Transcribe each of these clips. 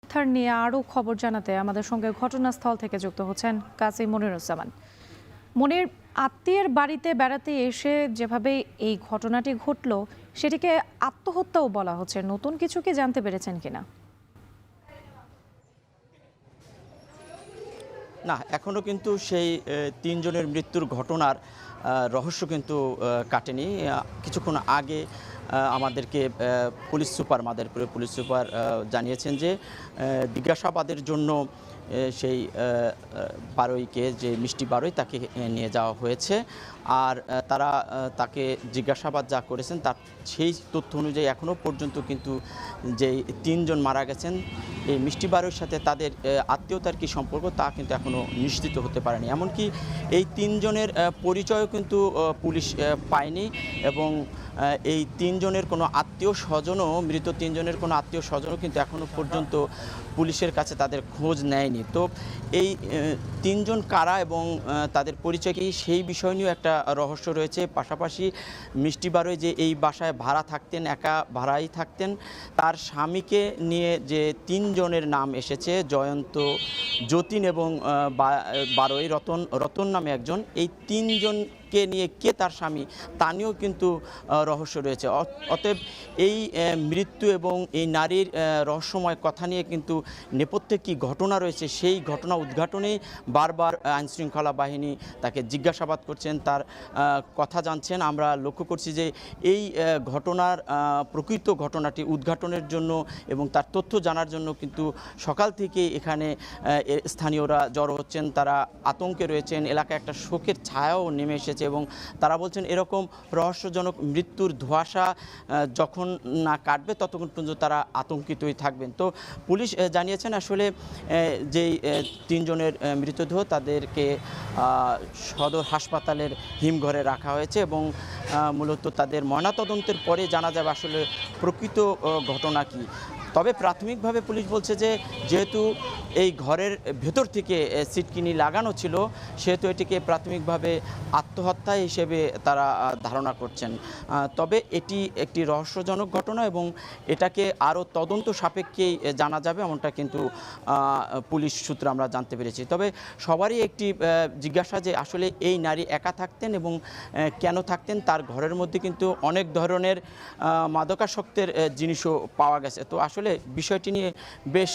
উদ্ধার নিয়ে আরও খবর জানাতে আমাদের সঙ্গে ঘটনাস্থল থেকে যুক্ত হচ্ছেন কাজী মনিরুজ্জামান। মনির, আত্মীয়ের বাড়িতে বেড়াতে এসে যেভাবে এই ঘটনাটি ঘটল সেটিকে আত্মহত্যাও বলা হচ্ছে, নতুন কিছু কি জানতে পেরেছেন কিনা? না, এখনও কিন্তু সেই তিনজনের মৃত্যুর ঘটনার রহস্য কিন্তু কাটেনি। কিছুক্ষণ আগে আমাদেরকে পুলিশ সুপার, মাদারীপুরের পুলিশ সুপার জানিয়েছেন যে জিজ্ঞাসাবাদের জন্য সেই বারুইকে, যে মিষ্টি বারুই, তাকে নিয়ে যাওয়া হয়েছে। আর তারা তাকে জিজ্ঞাসাবাদ যা করেছেন তার সেই তথ্য অনুযায়ী এখনও পর্যন্ত কিন্তু যেই তিনজন মারা গেছেন এই মিষ্টি বারুইর সাথে তাদের আত্মীয়তার কী সম্পর্ক তা কিন্তু এখনও নিশ্চিত হতে পারেনি। এমনকি এই তিনজনের পরিচয়ও কিন্তু পুলিশ পায়নি এবং এই তিনজনের কোনো আত্মীয় স্বজনও, মৃত তিনজনের কোনো আত্মীয় স্বজনও কিন্তু এখনও পর্যন্ত পুলিশের কাছে তাদের খোঁজ নেয়নি। তো এই তিনজন কারা এবং তাদের পরিচয় কী, সেই বিষয় নিয়েও একটা রহস্য রয়েছে। পাশাপাশি মিষ্টি বারুই যে এই বাসায় ভাড়া থাকতেন, একা ভাড়াই থাকতেন, তার স্বামীকে নিয়ে যে তিনজনের নাম এসেছে, জয়ন্ত, যতীন এবং বারুই, রতন নামে একজন, এই তিনজনকে নিয়ে কে তার স্বামী তা নিয়েও কিন্তু রহস্য রয়েছে। অতএব এই মৃত্যু এবং এই নারীর রহস্যময় কথা নিয়ে কিন্তু নেপথ্যে কী ঘটনা রয়েছে সেই ঘটনা উদ্ঘাটনেই বারবার আইনশৃঙ্খলা বাহিনী তাকে জিজ্ঞাসাবাদ করছেন, তার কথা জানছেন। আমরা লক্ষ্য করছি যে এই ঘটনার প্রকৃত ঘটনাটি উদ্ঘাটনের জন্য এবং তার তথ্য জানার জন্য কিন্তু সকাল থেকে এখানে স্থানীয়রা জড়ো হচ্ছেন। তারা আতঙ্কে রয়েছেন, এলাকায় একটা শোকের ছায়াও নেমে এসেছে এবং তারা বলছেন এরকম রহস্যজনক মৃত্যুর ধোঁয়াশা যখন না কাটবে ততক্ষণ পর্যন্ত তারা আতঙ্কিতই থাকবেন। তো পুলিশ জানিয়েছেন আসলে যেই তিনজনের মৃতদেহ তাদেরকে সদর হাসপাতালের হিমঘরে রাখা হয়েছে এবং মূলত তাদের ময়নাতদন্তের পরে জানা যাবে আসলে প্রকৃত ঘটনা কী। তবে প্রাথমিকভাবে পুলিশ বলছে যে যেহেতু এই ঘরের ভেতর থেকে সিটকিনি লাগানো ছিল সেহেতু এটিকে প্রাথমিকভাবে আত্মহত্যা হিসেবে তারা ধারণা করছেন। তবে এটি একটি রহস্যজনক ঘটনা এবং এটাকে আরও তদন্ত সাপেক্ষেই জানা যাবে, এমনটা কিন্তু পুলিশ সূত্রে আমরা জানতে পেরেছি। তবে সবারই একটি জিজ্ঞাসা যে আসলে এই নারী একা থাকতেন এবং কেন থাকতেন। তার ঘরের মধ্যে কিন্তু অনেক ধরনের মাদকাসক্তের জিনিসও পাওয়া গেছে। তো আসলে বিষয়টি নিয়ে বেশ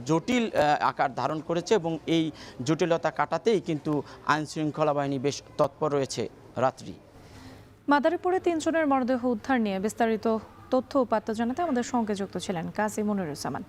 জটিল আকার ধারণ করেছে এবং এই জটিলতা কাটাতেই কিন্তু আইনশৃঙ্খলা বাহিনী বেশ তৎপর রয়েছে। রাত্রি, মাদারীপুরে তিনজনের মরদেহ উদ্ধার নিয়ে বিস্তারিত তথ্য উপাত্ত জানাতে আমাদের সঙ্গে যুক্ত ছিলেন কাজী মনিরুজ্জামান।